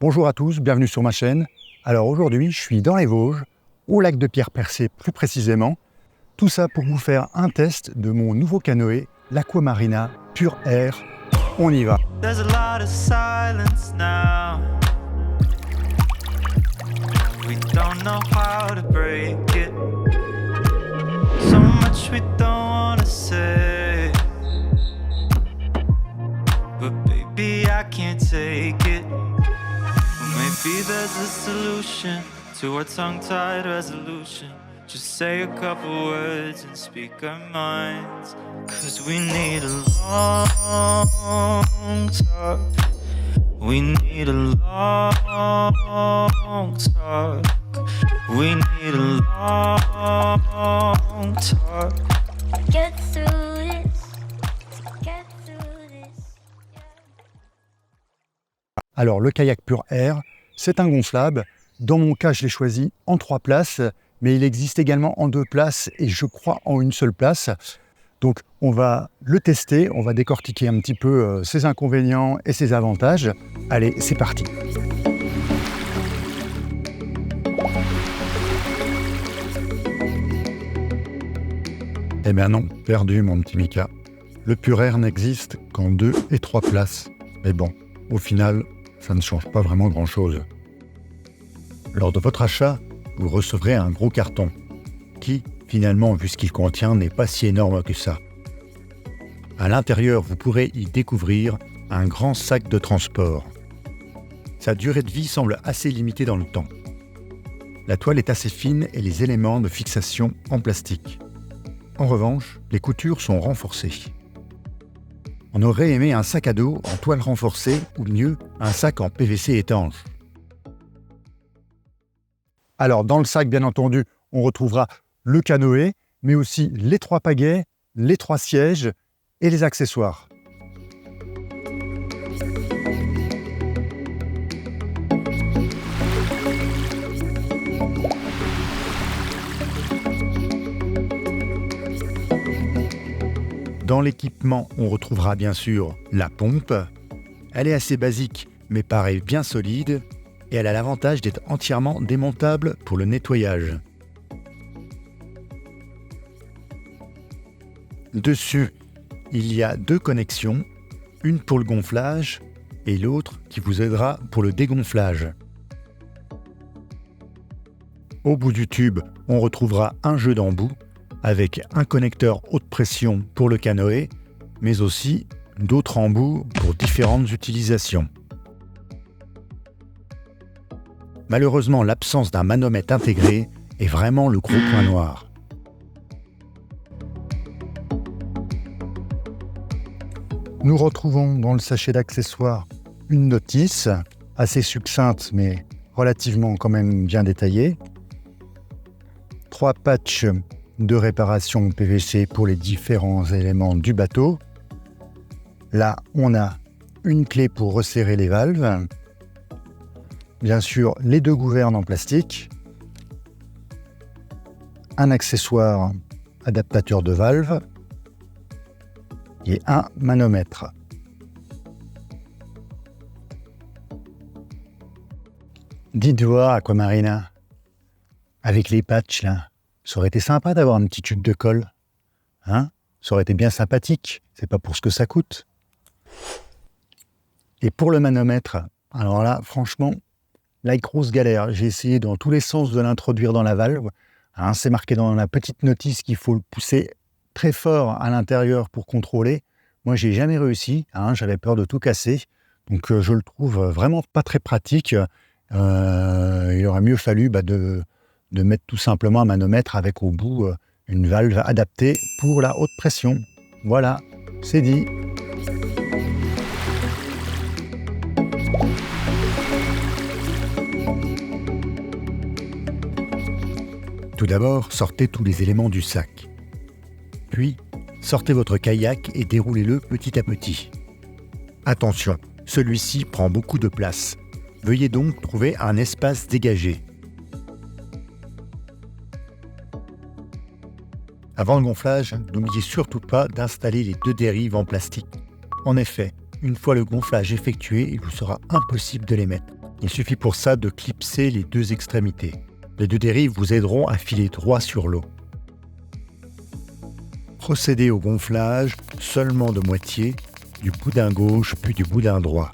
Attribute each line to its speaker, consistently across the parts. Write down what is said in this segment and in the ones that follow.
Speaker 1: Bonjour à tous, bienvenue sur ma chaîne. Alors aujourd'hui, je suis dans les Vosges, au lac de Pierre-Percé plus précisément. Tout ça pour vous faire un test de mon nouveau canoë, l'Aquamarina Pure Air. On y va.
Speaker 2: There's a lot of silence now. We don't know how to break it. So much we don't wanna say. But baby, I can't take it. Maybe there's a solution to our tongue-tied resolution. Just say a couple words and speak our minds. 'Cause we need a long talk. We need a long talk. We need a long talk.
Speaker 3: Get through this. Get through this.
Speaker 1: Alors le kayak Pure Air, c'est un gonflable. Dans mon cas, je l'ai choisi en 3 places, mais il existe également en 2 places et je crois en une seule place. Donc on va le tester, on va décortiquer un petit peu ses inconvénients et ses avantages. Allez, c'est parti. Eh bien non, perdu mon petit Mika. Le Pure Air n'existe qu'en 2 et 3 places. Mais bon, au final, ça ne change pas vraiment grand-chose. Lors de votre achat, vous recevrez un gros carton, qui, finalement, vu ce qu'il contient, n'est pas si énorme que ça. À l'intérieur, vous pourrez y découvrir un grand sac de transport. Sa durée de vie semble assez limitée dans le temps. La toile est assez fine et les éléments de fixation en plastique. En revanche, les coutures sont renforcées. On aurait aimé un sac à dos en toile renforcée ou mieux, un sac en PVC étanche. Alors dans le sac, bien entendu, on retrouvera le canoë, mais aussi les 3 pagaies, les 3 sièges et les accessoires. Dans l'équipement, on retrouvera bien sûr la pompe. Elle est assez basique, mais paraît bien solide. Et elle a l'avantage d'être entièrement démontable pour le nettoyage. Dessus, il y a 2 connexions, une pour le gonflage et l'autre qui vous aidera pour le dégonflage. Au bout du tube, on retrouvera un jeu d'embout avec un connecteur haute pression pour le canoë, mais aussi d'autres embouts pour différentes utilisations. Malheureusement, l'absence d'un manomètre intégré est vraiment le gros point noir. Nous retrouvons dans le sachet d'accessoires une notice, assez succincte mais relativement quand même bien détaillée. 3 patchs de réparation PVC pour les différents éléments du bateau. Là, on a une clé pour resserrer les valves. Bien sûr, les 2 gouvernes en plastique, un accessoire adaptateur de valve et un manomètre. Dites voir, Aquamarina, avec les patchs là, ça aurait été sympa d'avoir un petit tube de colle. Hein? Ça aurait été bien sympathique, c'est pas pour ce que ça coûte. Et pour le manomètre, alors là, franchement, la grosse galère. J'ai essayé dans tous les sens de l'introduire dans la valve. Hein, c'est marqué dans la petite notice qu'il faut le pousser très fort à l'intérieur pour contrôler. Moi, j'ai jamais réussi. Hein, j'avais peur de tout casser. Donc, je le trouve vraiment pas très pratique. Il aurait mieux fallu de mettre tout simplement un manomètre avec au bout une valve adaptée pour la haute pression. Voilà, c'est dit. Tout d'abord, sortez tous les éléments du sac. Puis, sortez votre kayak et déroulez-le petit à petit. Attention, celui-ci prend beaucoup de place. Veuillez donc trouver un espace dégagé. Avant le gonflage, n'oubliez surtout pas d'installer les 2 dérives en plastique. En effet, une fois le gonflage effectué, il vous sera impossible de les mettre. Il suffit pour ça de clipser les deux extrémités. Les deux dérives vous aideront à filer droit sur l'eau. Procédez au gonflage seulement de moitié, du boudin gauche puis du boudin droit.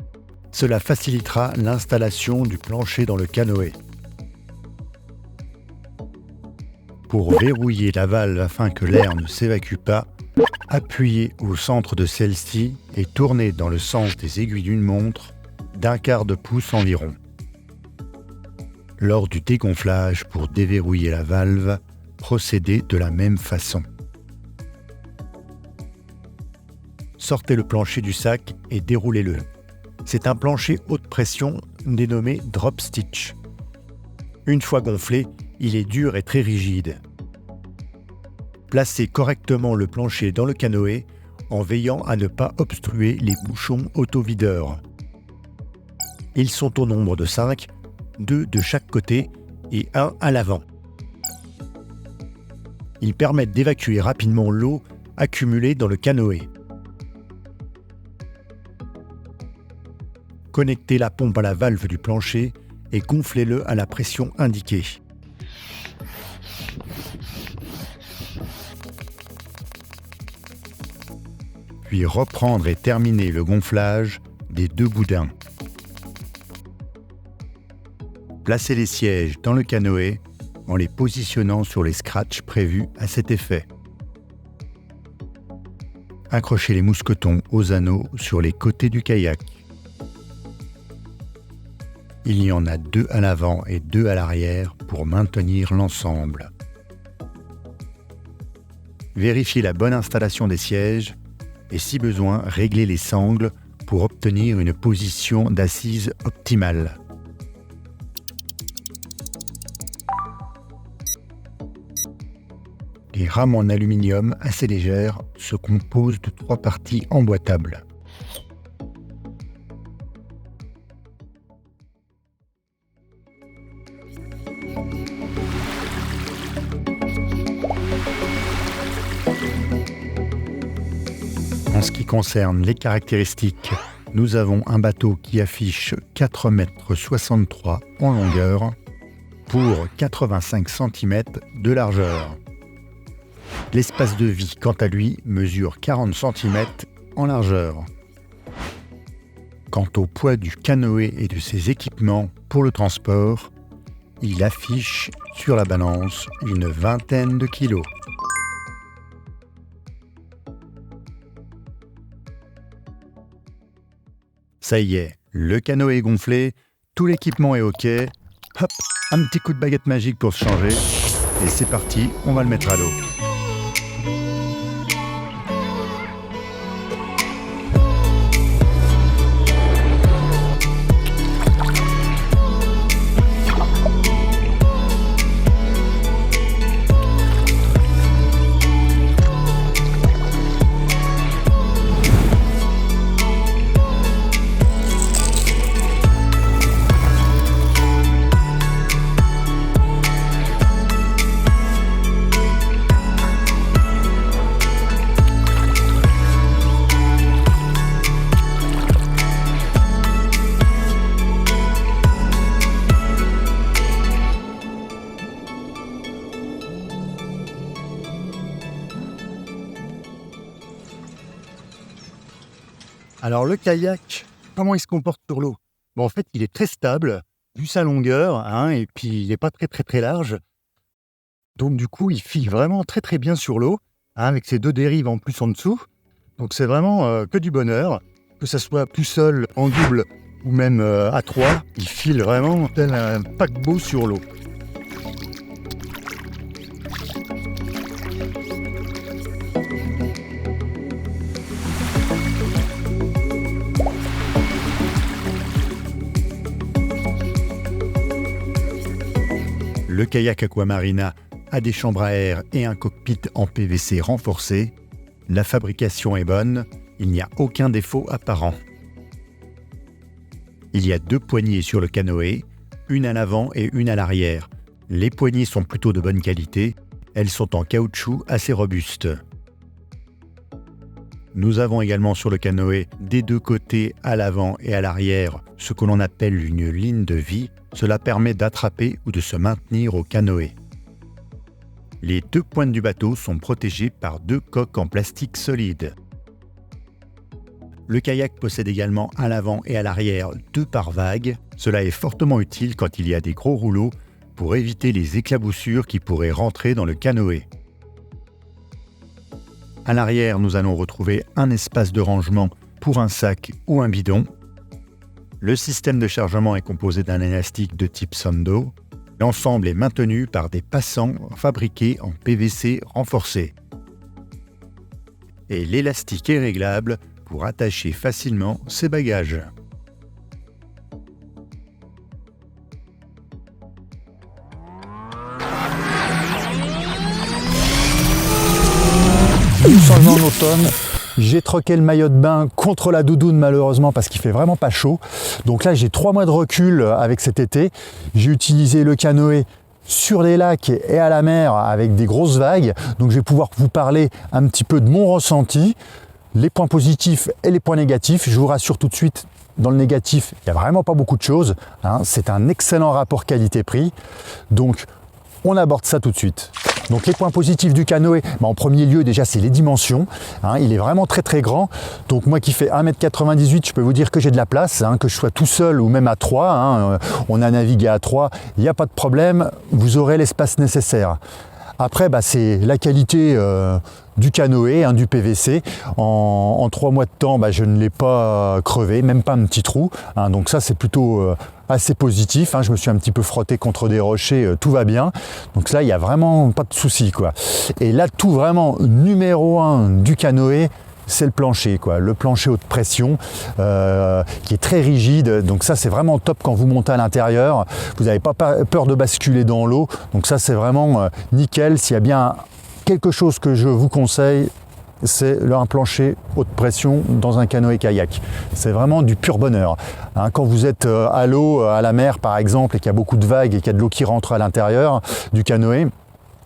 Speaker 1: Cela facilitera l'installation du plancher dans le canoë. Pour verrouiller la valve afin que l'air ne s'évacue pas, appuyez au centre de celle-ci et tournez dans le sens des aiguilles d'une montre d'1/4 de pouce environ. Lors du dégonflage pour déverrouiller la valve, procédez de la même façon. Sortez le plancher du sac et déroulez-le. C'est un plancher haute pression dénommé drop stitch. Une fois gonflé, il est dur et très rigide. Placez correctement le plancher dans le canoë en veillant à ne pas obstruer les bouchons autovideurs. Ils sont au nombre de 5, 2 de chaque côté et 1 à l'avant. Ils permettent d'évacuer rapidement l'eau accumulée dans le canoë. Connectez la pompe à la valve du plancher et gonflez-le à la pression indiquée. Puis reprendre et terminer le gonflage des deux boudins. Placez les sièges dans le canoë en les positionnant sur les scratchs prévus à cet effet. Accrochez les mousquetons aux anneaux sur les côtés du kayak. Il y en a 2 à l'avant et 2 à l'arrière pour maintenir l'ensemble. Vérifiez la bonne installation des sièges et si besoin, réglez les sangles pour obtenir une position d'assise optimale. Les rames en aluminium assez légères se composent de 3 parties emboîtables. En ce qui concerne les caractéristiques, nous avons un bateau qui affiche 4,63 m en longueur pour 85 cm de largeur. L'espace de vie, quant à lui, mesure 40 cm en largeur. Quant au poids du canoë et de ses équipements pour le transport, il affiche sur la balance une vingtaine de kilos. Ça y est, le canoë est gonflé, tout l'équipement est OK. Hop, un petit coup de baguette magique pour se changer. Et c'est parti, on va le mettre à l'eau. Alors le kayak, comment il se comporte sur l'eau ? Bon, en fait, il est très stable, vu sa longueur, et puis il n'est pas très large. Donc du coup, il file vraiment très bien sur l'eau, avec ses 2 dérives en plus en dessous. Donc c'est vraiment que du bonheur, que ça soit tout seul, en double, ou même à 3, il file vraiment tel un paquebot sur l'eau. Le kayak Aquamarina a des chambres à air et un cockpit en PVC renforcé. La fabrication est bonne, il n'y a aucun défaut apparent. Il y a 2 poignées sur le canoë, une à l'avant et une à l'arrière. Les poignées sont plutôt de bonne qualité, elles sont en caoutchouc assez robuste. Nous avons également sur le canoë des deux côtés, à l'avant et à l'arrière, ce que l'on appelle une ligne de vie. Cela permet d'attraper ou de se maintenir au canoë. Les deux pointes du bateau sont protégées par deux coques en plastique solide. Le kayak possède également à l'avant et à l'arrière deux pare-vagues. Cela est fortement utile quand il y a des gros rouleaux pour éviter les éclaboussures qui pourraient rentrer dans le canoë. À l'arrière, nous allons retrouver un espace de rangement pour un sac ou un bidon. Le système de chargement est composé d'un élastique de type Sando. L'ensemble est maintenu par des passants fabriqués en PVC renforcé. Et l'élastique est réglable pour attacher facilement ses bagages.
Speaker 4: Nous sommes en automne, j'ai troqué le maillot de bain contre la doudoune malheureusement parce qu'il fait vraiment pas chaud. Donc là j'ai 3 mois de recul avec cet été. J'ai utilisé le canoë sur les lacs et à la mer avec des grosses vagues. Donc je vais pouvoir vous parler un petit peu de mon ressenti, les points positifs et les points négatifs. Je vous rassure tout de suite, dans le négatif, il n'y a vraiment pas beaucoup de choses. C'est un excellent rapport qualité-prix. Donc on aborde ça tout de suite. Donc les points positifs du canoë, en premier lieu déjà c'est les dimensions, il est vraiment très très grand. Donc moi qui fais 1,98 m, je peux vous dire que j'ai de la place, que je sois tout seul ou même à 3, on a navigué à 3, il n'y a pas de problème, vous aurez l'espace nécessaire. Après c'est la qualité du canoë, du PVC. En 3 mois de temps, je ne l'ai pas crevé, même pas un petit trou. Donc ça c'est plutôt assez positif. Je me suis un petit peu frotté contre des rochers, tout va bien. Donc là il n'y a vraiment pas de souci, quoi. Et l'atout vraiment numéro 1 du canoë, c'est le plancher, quoi. Le plancher haute pression qui est très rigide. Donc ça c'est vraiment top quand vous montez à l'intérieur. Vous n'avez pas peur de basculer dans l'eau. Donc ça c'est vraiment nickel. S'il y a bien quelque chose que je vous conseille, c'est un plancher haute pression dans un canoë-kayak. C'est vraiment du pur bonheur. Quand vous êtes à l'eau, à la mer par exemple, et qu'il y a beaucoup de vagues et qu'il y a de l'eau qui rentre à l'intérieur du canoë,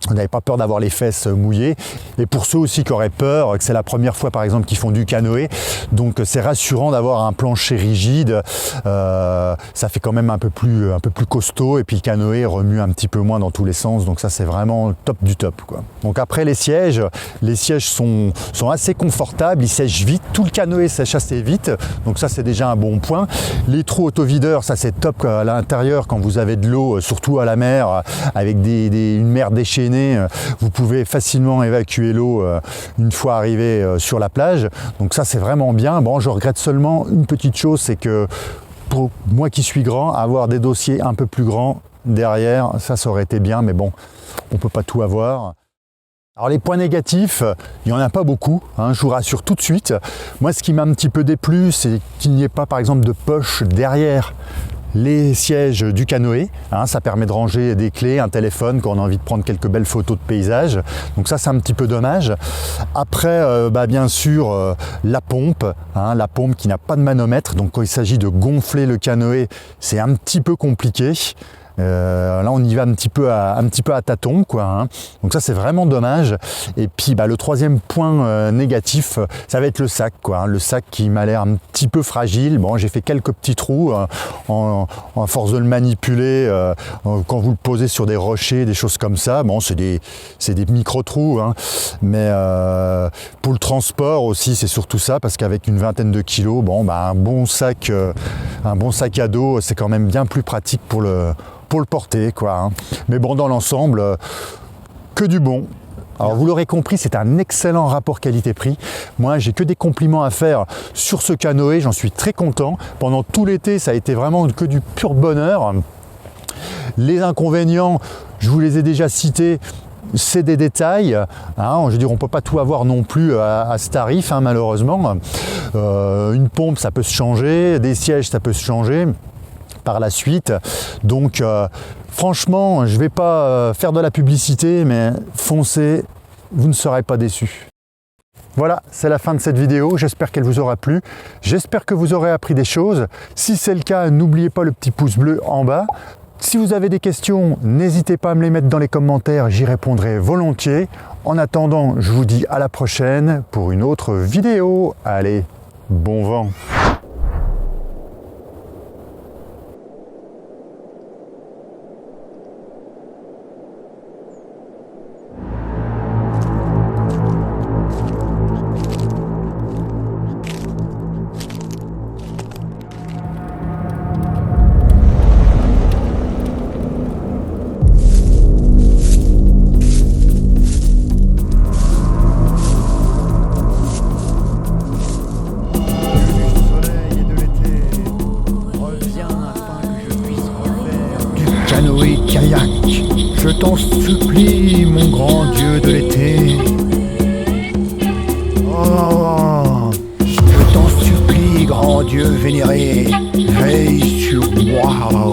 Speaker 4: vous n'avez pas peur d'avoir les fesses mouillées. Et pour ceux aussi qui auraient peur, que c'est la première fois par exemple qu'ils font du canoë, donc c'est rassurant d'avoir un plancher rigide. Ça fait quand même un peu plus costaud, et puis le canoë remue un petit peu moins dans tous les sens. Donc ça c'est vraiment top du top, quoi. Donc après les sièges sont assez confortables, ils sèchent vite. Tout le canoë sèche assez vite, donc ça c'est déjà un bon point. Les trous autovideurs, ça c'est top à l'intérieur quand vous avez de l'eau, surtout à la mer, avec une mer déchaînée. Vous pouvez facilement évacuer l'eau une fois arrivé sur la plage. Donc ça c'est vraiment bien. Bon, je regrette seulement une petite chose, c'est que pour moi qui suis grand, avoir des dossiers un peu plus grands derrière, ça aurait été bien, mais bon, on peut pas tout avoir. Alors les points négatifs, il n'y en a pas beaucoup, je vous rassure tout de suite. Moi ce qui m'a un petit peu déplu, c'est qu'il n'y ait pas par exemple de poche derrière les sièges du canoë, ça permet de ranger des clés, un téléphone quand on a envie de prendre quelques belles photos de paysage. Donc ça c'est un petit peu dommage. Après bien sûr la pompe qui n'a pas de manomètre, donc quand il s'agit de gonfler le canoë, c'est un petit peu compliqué. Là on y va un petit peu à tâtons, quoi. Donc ça c'est vraiment dommage. Et puis le troisième point négatif, ça va être le sac, quoi. Le sac qui m'a l'air un petit peu fragile. Bon, j'ai fait quelques petits trous en force de le manipuler quand vous le posez sur des rochers, des choses comme ça. Bon, c'est des micro trous, mais pour le transport aussi c'est surtout ça, parce qu'avec une vingtaine de kilos, un bon sac à dos, c'est quand même bien plus pratique pour le porter, quoi. Mais bon, dans l'ensemble, que du bon. Alors vous l'aurez compris, c'est un excellent rapport qualité-prix. Moi, j'ai que des compliments à faire sur ce canoë, j'en suis très content. Pendant tout l'été, ça a été vraiment que du pur bonheur. Les inconvénients, je vous les ai déjà cités. C'est des détails, je veux dire, on ne peut pas tout avoir non plus à ce tarif, malheureusement. Une pompe, ça peut se changer, des sièges, ça peut se changer par la suite. Donc franchement, je ne vais pas faire de la publicité, mais foncez, vous ne serez pas déçus. Voilà, c'est la fin de cette vidéo, j'espère qu'elle vous aura plu, j'espère que vous aurez appris des choses. Si c'est le cas, n'oubliez pas le petit pouce bleu en bas. Si vous avez des questions, n'hésitez pas à me les mettre dans les commentaires, j'y répondrai volontiers. En attendant, je vous dis à la prochaine pour une autre vidéo. Allez, bon vent! Canoë-kayak, je t'en supplie, mon grand Dieu de l'été. Oh, je t'en supplie, grand Dieu vénéré, veille sur moi.